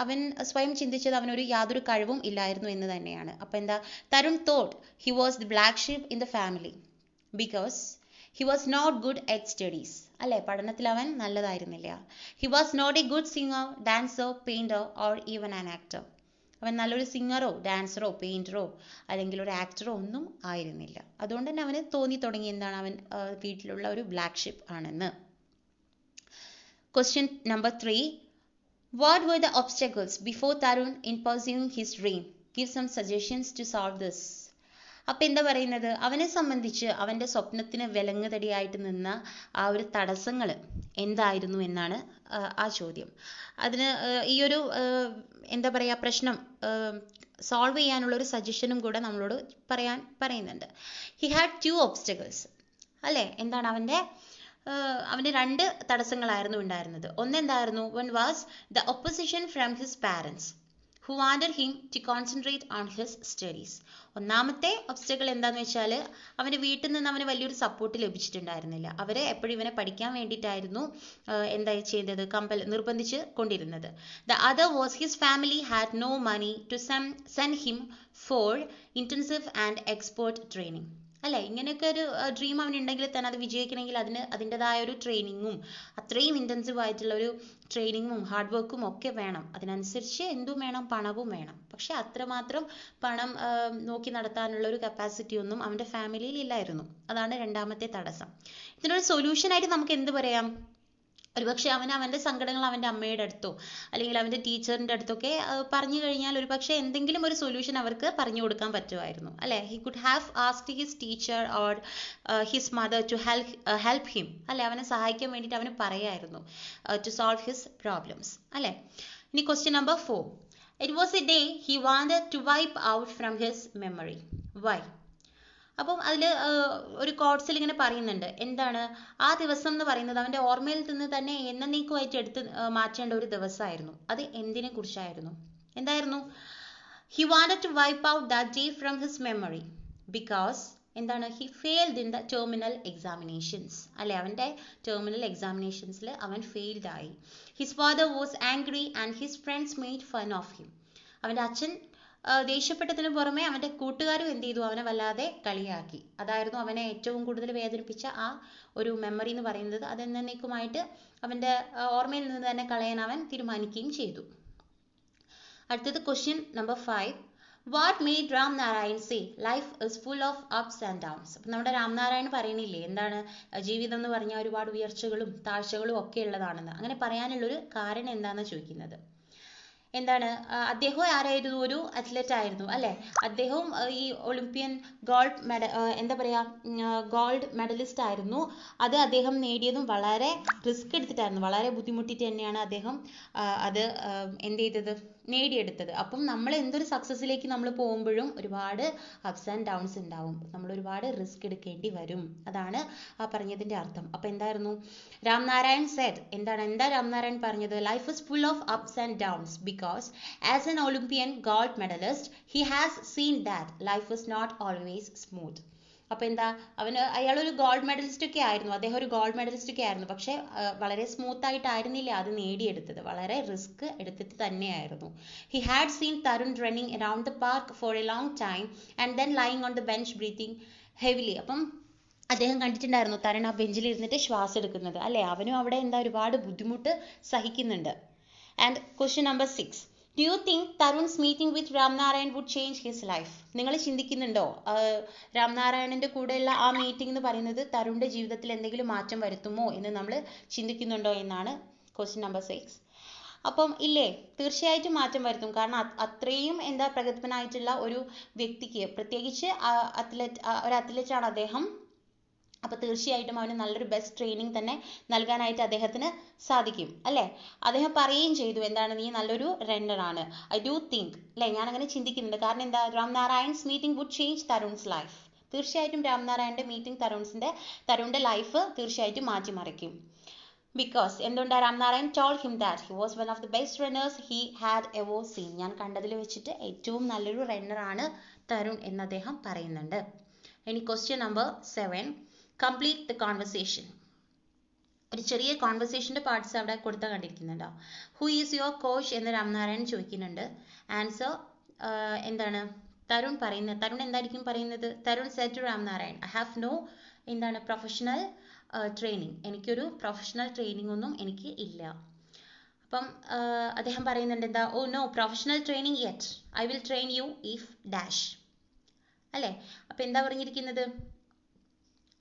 അവൻ സ്വയം ചിന്തിച്ചത് അവനൊരു യാതൊരു കഴിവും ഇല്ലായിരുന്നു എന്ന് തന്നെയാണ്. അപ്പോൾ എന്താ, Tarun thought he was the black sheep in the family because he was not good at studies അല്ലേ? പഠനത്തിൽ അവൻ നല്ലതായിരുന്നില്ല. He was not a good singer, dancer, painter or even an actor. അവൻ നല്ലൊരു സിംഗറോ ഡാൻസറോ പെയിൻറ്ററോ അല്ലെങ്കിൽ ഒരു ആക്ടറോ ഒന്നും ആയിരുന്നില്ല. അതുകൊണ്ട് തന്നെ അവന് തോന്നി തുടങ്ങി എന്താണ്, അവൻ വീട്ടിലുള്ള ഒരു ബ്ലാക്ക് ഷീപ്പ് ആണെന്ന്. Question number 3. What were the obstacles before Tarun in pursuing his dream? Give some suggestions to solve this. അപ്പോൾ എന്താ പറയുന്നത്, അവനെ സംബന്ധിച്ച് അവൻ്റെ സ്വപ്നത്തിന് വിലങ്ങുതടിയായിട്ട് നിന്ന ആ ഒരു തടസ്സങ്ങൾ എന്തായിരുന്നു എന്നാണ് ആ ചോദ്യം. അതിന് ഈ ഒരു എന്താ പറയുക പ്രശ്നം സോൾവ് ചെയ്യാനുള്ള ഒരു സജഷനും കൂടെ നമ്മളോട് പറയുന്നുണ്ട്. ഹി ഹാഡ് 2 obstacles അല്ലേ? എന്താണ് അവൻ്റെ 2 തടസ്സങ്ങളായിരുന്നു ഉണ്ടായിരുന്നത്. ഒന്നെന്തായിരുന്നു? One was the opposition from his parents who wanted him to concentrate on his studies. ഒന്നാമത്തെ ഒബ്സ്റ്റക്കിൾ എന്താണെന്ന് വെച്ചാൽ അവൻ്റെ വീട്ടിൽ നിന്ന് അവന് വലിയൊരു സപ്പോർട്ട് ലഭിച്ചിട്ടുണ്ടായിരുന്നില്ല. അവർ എപ്പോഴും ഇവനെ പഠിക്കാൻ വേണ്ടിയിട്ടായിരുന്നു എന്താ ചെയ്തത്, നിർബന്ധിച്ച് കൊണ്ടിരുന്നത്. The other was his family had no money to send him for intensive and expert training. അല്ലേ? ഇങ്ങനെയൊക്കെ ഒരു ഡ്രീം അവനുണ്ടെങ്കിൽ തന്നെ അത് വിജയിക്കണമെങ്കിൽ അതിൻ്റെതായ ഒരു ട്രെയിനിങ്ങും അത്രയും ഇൻറ്റൻസീവ് ആയിട്ടുള്ള ഒരു ട്രെയിനിങ്ങും ഹാർഡ് വർക്കും ഒക്കെ വേണം. അതിനനുസരിച്ച് എന്തും വേണം, പണവും വേണം. പക്ഷെ അത്രമാത്രം പണം നോക്കി നടത്താനുള്ള ഒരു കപ്പാസിറ്റി ഒന്നും അവൻ്റെ ഫാമിലിയിൽ ഇല്ലായിരുന്നു. അതാണ് രണ്ടാമത്തെ തടസ്സം. ഇതിനൊരു സൊല്യൂഷനായിട്ട് നമുക്ക് എന്ത് പറയാം? ഒരുപക്ഷെ അവൻ്റെ സങ്കടങ്ങൾ അവൻ്റെ അമ്മയുടെ അടുത്തോ അല്ലെങ്കിൽ അവൻ്റെ ടീച്ചറിൻ്റെ അടുത്തൊക്കെ പറഞ്ഞു കഴിഞ്ഞാൽ ഒരുപക്ഷെ എന്തെങ്കിലും ഒരു സൊല്യൂഷൻ അവർക്ക് പറഞ്ഞു കൊടുക്കാൻ പറ്റുമായിരുന്നു, അല്ലേ? He could have asked his teacher or his mother to help him, അല്ലേ? അവനെ സഹായിക്കാൻ വേണ്ടിയിട്ട് അവന് പറയായിരുന്നു, ടു സോൾവ് ഹിസ് പ്രോബ്ലംസ്, അല്ലേ? ഇനി question number 4. It was a day he wanted to wipe out from his memory. Why? അപ്പം അതിൽ ഒരു കോട്സിൽ ഇങ്ങനെ പറയുന്നുണ്ട്, എന്താണ് ആ ദിവസം എന്ന് പറയുന്നത് അവൻ്റെ ഓർമ്മയിൽ നിന്ന് തന്നെ എന്നേക്കുമായിട്ട് എടുത്ത് മാറ്റേണ്ട ഒരു ദിവസമായിരുന്നു. അത് എന്തിനെ കുറിച്ചായിരുന്നു? എന്തായിരുന്നു? He wanted to wipe out that day from his memory because എന്താണ്? He failed in the terminal examinations, അല്ലെ? അവൻ്റെ ടെർമിനൽ എക്സാമിനേഷൻസിൽ അവൻ ഫെയിൽഡ് ആയി. His father was angry and his friends made fun of him. അവൻ്റെ അച്ഛൻ ദേഷ്യപ്പെട്ടതിന് പുറമെ അവൻ്റെ കൂട്ടുകാരും എന്ത് ചെയ്തു? അവനെ വല്ലാതെ കളിയാക്കി. അതായിരുന്നു അവനെ ഏറ്റവും കൂടുതൽ വേദനിപ്പിച്ച ആ ഒരു മെമ്മറി എന്ന് പറയുന്നത്. അതെന്നേക്കുമായിട്ട് അവൻ്റെ ഓർമ്മയിൽ നിന്ന് തന്നെ കളയാൻ അവൻ തീരുമാനിക്കുകയും ചെയ്തു. അടുത്തത് question number 5. What made Ram Narayan say life is full of ups and downs? അപ്പം നമ്മുടെ രാംനാരായൺ പറയണില്ലേ, എന്താണ് ജീവിതം എന്ന് പറഞ്ഞാൽ ഒരുപാട് ഉയർച്ചകളും താഴ്ചകളും ഒക്കെ ഉള്ളതാണെന്ന്. അങ്ങനെ പറയാനുള്ളൊരു കാരണം എന്താണെന്ന് ചോദിക്കുന്നത്. എന്താണ്? അദ്ദേഹം ആരായിരുന്നു? ഒരു അത്ലറ്റ് ആയിരുന്നു, അല്ലേ? അദ്ദേഹവും ഈ ഒളിമ്പ്യൻ ഗോൾഡ് മെഡലിസ്റ്റ് ആയിരുന്നു. അത് അദ്ദേഹം നേടിയതും വളരെ റിസ്ക് എടുത്തിട്ടായിരുന്നു, വളരെ ബുദ്ധിമുട്ടിട്ട് തന്നെയാണ് അദ്ദേഹം അത് എന്ത് ചെയ്തത്? നേടിയെടുത്തത്. അപ്പം നമ്മൾ എന്തൊരു സക്സസ്സിലേക്ക് നമ്മൾ പോകുമ്പോഴും ഒരുപാട് അപ്സ് ആൻഡ് ഡൗൺസ് ഉണ്ടാവും, നമ്മൾ ഒരുപാട് റിസ്ക് എടുക്കേണ്ടി വരും. അതാണ് ആ പറഞ്ഞതിൻ്റെ അർത്ഥം. അപ്പം എന്തായിരുന്നു? രാംനാരായൺ സെഡ്, എന്താ രാംനാരായൺ പറഞ്ഞത്? Life is full of ups and downs because as an Olympian gold medalist he has seen that life is not always smooth. അപ്പോൾ എന്താ? അയാളൊരു ഗോൾഡ് മെഡലിസ്റ്റ് ഒക്കെ ആയിരുന്നു, അദ്ദേഹം ഒരു ഗോൾഡ് മെഡലിസ്റ്റ് ഒക്കെ ആയിരുന്നു. പക്ഷെ വളരെ സ്മൂത്ത് ആയിട്ടായിരുന്നില്ല അത് നേടിയെടുത്തത്, വളരെ റിസ്ക് എടുത്തിട്ട് തന്നെയായിരുന്നു. He had seen Tarun running around the park for a long time and then lying on the bench breathing heavily. അപ്പം അദ്ദേഹം കണ്ടിട്ടുണ്ടായിരുന്നു തരുൺ ആ ബെഞ്ചിൽ ഇരുന്നിട്ട് ശ്വാസം എടുക്കുന്നത്, അല്ലേ? അവനും അവിടെ ഒരുപാട് ബുദ്ധിമുട്ട് സഹിക്കുന്നുണ്ട്. And question number 6. Do you think Tarun's meeting with Ramnarayan would change his life? നിങ്ങൾ ചിന്തിക്കുന്നുണ്ടോ രാംനാരായണന്റെ കൂടെയുള്ള ആ മീറ്റിംഗ് എന്ന് പറയുന്നത് തരുണിന്റെ ജീവിതത്തിൽ എന്തെങ്കിലും മാറ്റം വരുത്തുമോ എന്ന് നമ്മൾ ചിന്തിക്കുന്നുണ്ടോ എന്നാണ് ക്വസ്റ്റ്യൻ നമ്പർ 6. അപ്പം ഇല്ലേ, തീർച്ചയായിട്ടും മാറ്റം വരുത്തും. കാരണം അത്രയും പ്രഗത്ഭനായിട്ടുള്ള ഒരു വ്യക്തിക്ക്, പ്രത്യേകിച്ച് ഒരു അത്ലറ്റാണ് അദ്ദേഹം. അപ്പോൾ തീർച്ചയായിട്ടും അവന് നല്ലൊരു ബെസ്റ്റ് ട്രെയിനിങ് തന്നെ നൽകാനായിട്ട് അദ്ദേഹത്തിന് സാധിക്കും, അല്ലേ? അദ്ദേഹം പറയുകയും ചെയ്തു, എന്താണ്? നീ നല്ലൊരു റണ്ണറാണ്. ഐ ഡു തിങ്ക്, അല്ലേ? ഞാൻ അങ്ങനെ ചിന്തിക്കുന്നുണ്ട്. കാരണം എന്താ? രാംനാരായൺസ് മീറ്റിംഗ് വുഡ് ചേഞ്ച് തരുൺസ് ലൈഫ്. തീർച്ചയായിട്ടും രാംനാരായണന്റെ മീറ്റിംഗ് തരുണിന്റെ ലൈഫ് തീർച്ചയായിട്ടും മാറ്റിമറിക്കും. ബിക്കോസ് എന്തുകൊണ്ടാ? Ramnarayan told him that he was one of the best runners he had ever seen. ഞാൻ കണ്ടതിൽ വെച്ചിട്ട് ഏറ്റവും നല്ലൊരു റണ്ണറാണ് തരുൺ എന്ന് അദ്ദേഹം പറയുന്നുണ്ട്. ഇനി question number 7. Complete the conversation. ഒരു ചെറിയ കോൺവെർസേഷൻ്റെ പാർട്സ് അവിടെ കൊടുത്താൽ കണ്ടിരിക്കുന്നുണ്ടോ? ഹു ഈസ് യുവർ കോച്ച് എന്ന് രാംനാരായൺ ചോദിക്കുന്നുണ്ട്. ആൻസർ എന്താണ്? തരുൺ എന്തായിരിക്കും പറയുന്നത്? Tarun said to Ramnarayan, I have no professional training. എനിക്കൊരു പ്രൊഫഷണൽ ട്രെയിനിങ് ഒന്നും എനിക്ക് ഇല്ല. അപ്പം അദ്ദേഹം പറയുന്നുണ്ട് എന്താ? Oh no professional training yet, I will train you if dash, അല്ലേ? അപ്പം എന്താ പറഞ്ഞിരിക്കുന്നത്?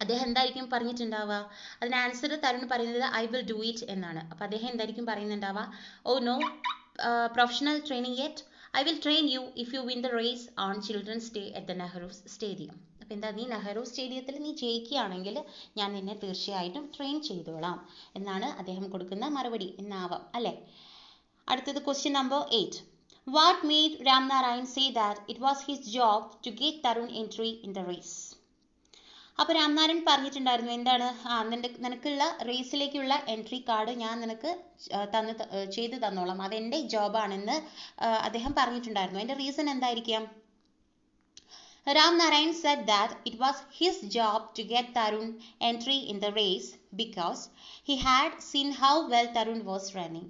അദ്ദേഹം എന്തായിരിക്കും പറഞ്ഞിട്ടുണ്ടാവുക? അതിന് ആൻസർ തരുൺ പറയുന്നത് ഐ വിൽ ഡു ഇറ്റ് എന്നാണ്. അപ്പോൾ അദ്ദേഹം എന്തായിരിക്കും പറയുന്നുണ്ടാവുക? Oh no professional training yet, I will train you if you win the race on Children's Day at the Nehru stadium. അപ്പോൾ എന്താ? നീ നെഹ്റു സ്റ്റേഡിയത്തിൽ നീ ജയിക്കുകയാണെങ്കിൽ ഞാൻ നിന്നെ തീർച്ചയായിട്ടും ട്രെയിൻ ചെയ്തോളാം എന്നാണ് അദ്ദേഹം കൊടുക്കുന്ന മറുപടി എന്നാവാം, അല്ലേ? അടുത്തത് question number 8. What made Ramnarayan say that it was his job to get Tarun entry in the race? അപ്പോൾ രാംനാരായൺ പറഞ്ഞിട്ടുണ്ടായിരുന്നു, എന്താണ്? നിനക്കുള്ള റേസിലേക്കുള്ള എൻട്രി കാർഡ് ഞാൻ നിനക്ക് ചെയ്തു തന്നോളാം, അതെൻ്റെ ജോബാണെന്ന് അദ്ദേഹം പറഞ്ഞിട്ടുണ്ടായിരുന്നു. അതിൻ്റെ റീസൺ എന്തായിരിക്കാം? Ramnarayan said that it was his job to get Tarun entry in the race because he had seen how well Tarun was running.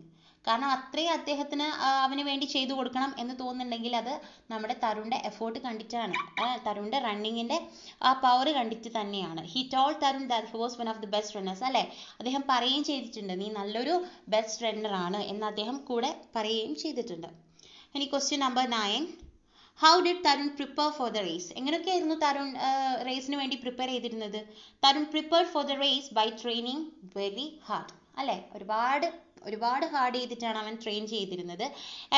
കാരണം അത്രയും അദ്ദേഹത്തിന് അവന് വേണ്ടി ചെയ്തു കൊടുക്കണം എന്ന് തോന്നുന്നുണ്ടെങ്കിൽ അത് നമ്മുടെ തരുണിന്റെ എഫേർട്ട് കണ്ടിട്ടാണ്, തരുണിന്റെ റണ്ണിങ്ങിന്റെ ആ പവർ കണ്ടിട്ട് തന്നെയാണ്. He told Tarun that he was one of the best runners, അല്ലെ അദ്ദേഹം പറയുകയും ചെയ്തിട്ടുണ്ട് നീ നല്ലൊരു ബെസ്റ്റ് റണ്ണർ ആണ് എന്ന് അദ്ദേഹം കൂടെ പറയുകയും ചെയ്തിട്ടുണ്ട്. ഇനി question number 9. How did Tarun prepare for the race? എങ്ങനെയൊക്കെയായിരുന്നു തരുൺ റേസിന് വേണ്ടി പ്രിപ്പയർ ചെയ്തിരുന്നത്? Tarun prepared for the race by training very hard, അല്ലെ ഒരുപാട് ഹാർഡ് ചെയ്തിട്ടാണ് അവൻ ട്രെയിൻ ചെയ്തിരുന്നത്.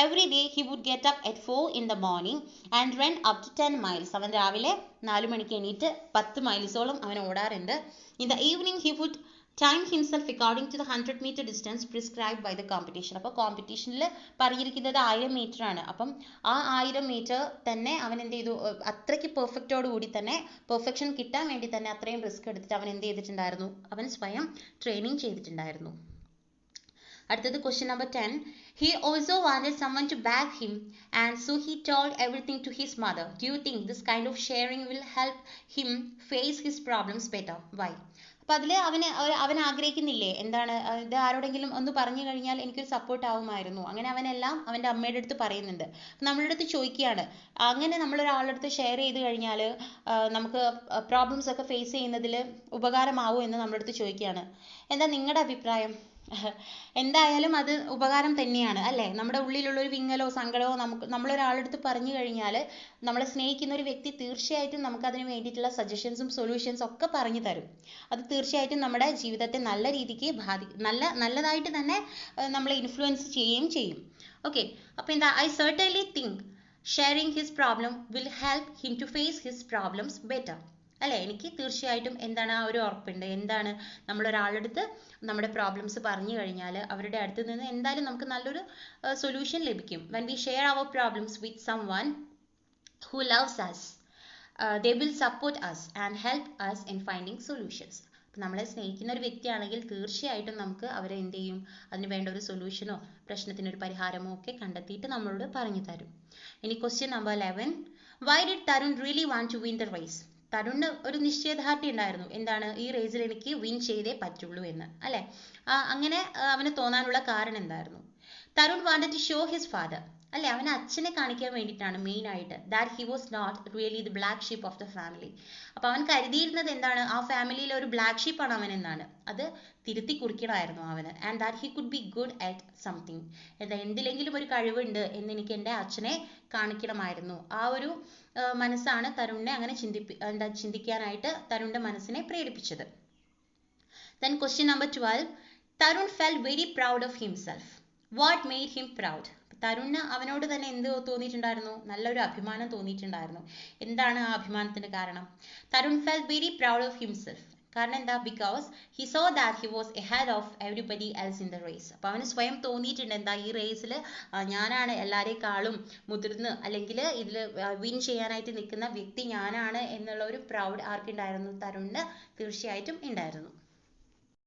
Every day he would get up at 4 in the morning and run up to 10 miles. അവൻ രാവിലെ 4 മണിക്ക് എണീറ്റ് 10 മൈൽസോളം അവൻ ഓടാറുണ്ട്. In the evening he would time himself according to the 100 meter distance prescribed by the competition. അപ്പോൾ കോമ്പറ്റീഷനിൽ പറഞ്ഞിരിക്കുന്നത് 1000 meter ആണ്. അപ്പം ആ 1000 meter തന്നെ അവൻ എന്ത് ചെയ്തു, അത്രയ്ക്ക് പെർഫെക്റ്റോട് കൂടി തന്നെ, പെർഫെക്ഷൻ കിട്ടാൻ വേണ്ടി തന്നെ അത്രയും റിസ്ക് എടുത്തിട്ട് അവൻ എന്ത് ചെയ്തിട്ടുണ്ടായിരുന്നു, അവൻ സ്വയം ട്രെയിനിങ് ചെയ്തിട്ടുണ്ടായിരുന്നു. അടുത്തത് question number 10. He also wanted someone to back him and so he told everything to his mother. Do you think this kind of sharing will help him face his problems better? Why? അപ്പോൾ അതിൽ അവൻ ആഗ്രഹിക്കുന്നില്ലേ, എന്താണ് ഇത് ആരോടെങ്കിലും ഒന്ന് പറഞ്ഞു കഴിഞ്ഞാൽ എനിക്കൊരു സപ്പോർട്ട് ആവുമായിരുന്നു. അങ്ങനെ അവനെല്ലാം അവൻ്റെ അമ്മയുടെ അടുത്ത് പറയുന്നുണ്ട്. നമ്മളുടെ അടുത്ത് ചോദിക്കുകയാണ്, അങ്ങനെ നമ്മളൊരാളുടെ അടുത്ത് ഷെയർ ചെയ്ത് കഴിഞ്ഞാൽ നമുക്ക് പ്രോബ്ലംസ് ഒക്കെ ഫേസ് ചെയ്യുന്നതിൽ ഉപകാരമാവോ എന്ന് നമ്മുടെ അടുത്ത് ചോദിക്കുകയാണ്. എന്താ നിങ്ങളുടെ അഭിപ്രായം? എന്തായാലും അത് ഉപകാരം തന്നെയാണ്, അല്ലേ? നമ്മുടെ ഉള്ളിലുള്ള ഒരു വിങ്ങലോ സങ്കടമോ നമ്മളൊരാളടുത്ത് പറഞ്ഞു കഴിഞ്ഞാൽ നമ്മളെ സ്നേഹിക്കുന്ന ഒരു വ്യക്തി തീർച്ചയായിട്ടും നമുക്ക് അതിന് വേണ്ടിയിട്ടുള്ള സജഷൻസും സൊല്യൂഷൻസും ഒക്കെ പറഞ്ഞു തരും. അത് തീർച്ചയായിട്ടും നമ്മുടെ ജീവിതത്തെ നല്ല രീതിക്ക് നല്ലതായിട്ട് തന്നെ നമ്മളെ ഇൻഫ്ലുവൻസ് ചെയ്യുകയും ചെയ്യും. ഓക്കെ, അപ്പോൾ എന്താ, I certainly think sharing his problem will help him to face his problems better. അല്ലേ, എനിക്ക് തീർച്ചയായിട്ടും എന്താണ് ആ ഒരു ഉറപ്പുണ്ട്. എന്താണ്, നമ്മളൊരാളടുത്ത് നമ്മുടെ പ്രോബ്ലംസ് പറഞ്ഞു കഴിഞ്ഞാൽ അവരുടെ അടുത്ത് നിന്ന് എന്തായാലും നമുക്ക് നല്ലൊരു സൊല്യൂഷൻ ലഭിക്കും. When we share our problems with someone who loves us, they will support us and help us in finding solutions. നമ്മളെ സ്നേഹിക്കുന്ന ഒരു വ്യക്തിയാണെങ്കിൽ തീർച്ചയായിട്ടും നമുക്ക് അവരെ എന്ത് ചെയ്യും, അതിന് വേണ്ട ഒരു സൊല്യൂഷനോ പ്രശ്നത്തിനൊരു പരിഹാരമോ ഒക്കെ കണ്ടെത്തിയിട്ട് നമ്മളോട് പറഞ്ഞു തരും. ഇനി question number 11. Why did Tarun really want to win the race? തരുണിന് ഒരു നിശ്ചയദാർഢ്യം ഉണ്ടായിരുന്നു, എന്താണ്, ഈ റേസിൽ എനിക്ക് വിൻ ചെയ്തേ പറ്റുള്ളൂ എന്ന്, അല്ലെ? അങ്ങനെ അവന് തോന്നാനുള്ള കാരണം എന്തായിരുന്നു? Tarun wanted to show his father, അല്ലെ, അവനെ അച്ഛനെ കാണിക്കാൻ വേണ്ടിയിട്ടാണ് മെയിൻ ആയിട്ട്, that he was not really the black sheep of the family. അപ്പൊ അവൻ കരുതിയിരുന്നത് എന്താണ്, ആ ഫാമിലിയിൽ ഒരു ബ്ലാക്ക് ഷീപ്പാണ് അവൻ എന്നാണ്. അത് തിരുത്തി കുറിക്കണമായിരുന്നു അവന്. And that he could be good at something, എന്തിലെങ്കിലും ഒരു കഴിവുണ്ട് എന്ന് എനിക്ക് എൻ്റെ അച്ഛനെ കാണിക്കണമായിരുന്നു. ആ ഒരു മനസ്സാണ് തരുണിനെ അങ്ങനെ ചിന്തിക്കാനായിട്ട് തരുണിന്റെ മനസ്സിനെ പ്രേരിപ്പിച്ചത്. Then question number 12. Tarun felt very proud of himself. What made him proud? തരുണിന് അവനോട് തന്നെ എന്ത് തോന്നിയിട്ടുണ്ടായിരുന്നു, നല്ലൊരു അഭിമാനം തോന്നിയിട്ടുണ്ടായിരുന്നു. എന്താണ് ആ അഭിമാനത്തിന്റെ കാരണം? Tarun felt very proud of himself. കാരണം എന്താ, because he so that he was ahead of everybody else in the race. അപ്പോൾ അവന് സ്വയം തോന്നിയിട്ടുണ്ട്, എന്താ, ഈ റേസിൽ ഞാനാണ് എല്ലാവരെക്കാളും മുതിർന്ന്, അല്ലെങ്കിൽ ഇതിൽ വിൻ ചെയ്യാനായിട്ട് നിൽക്കുന്ന വ്യക്തി ഞാനാണ് എന്നുള്ള ഒരു പ്രൗഡ് ആർക്കുണ്ടായിരുന്നു, തരുണിന് തീർച്ചയായിട്ടും ഉണ്ടായിരുന്നു.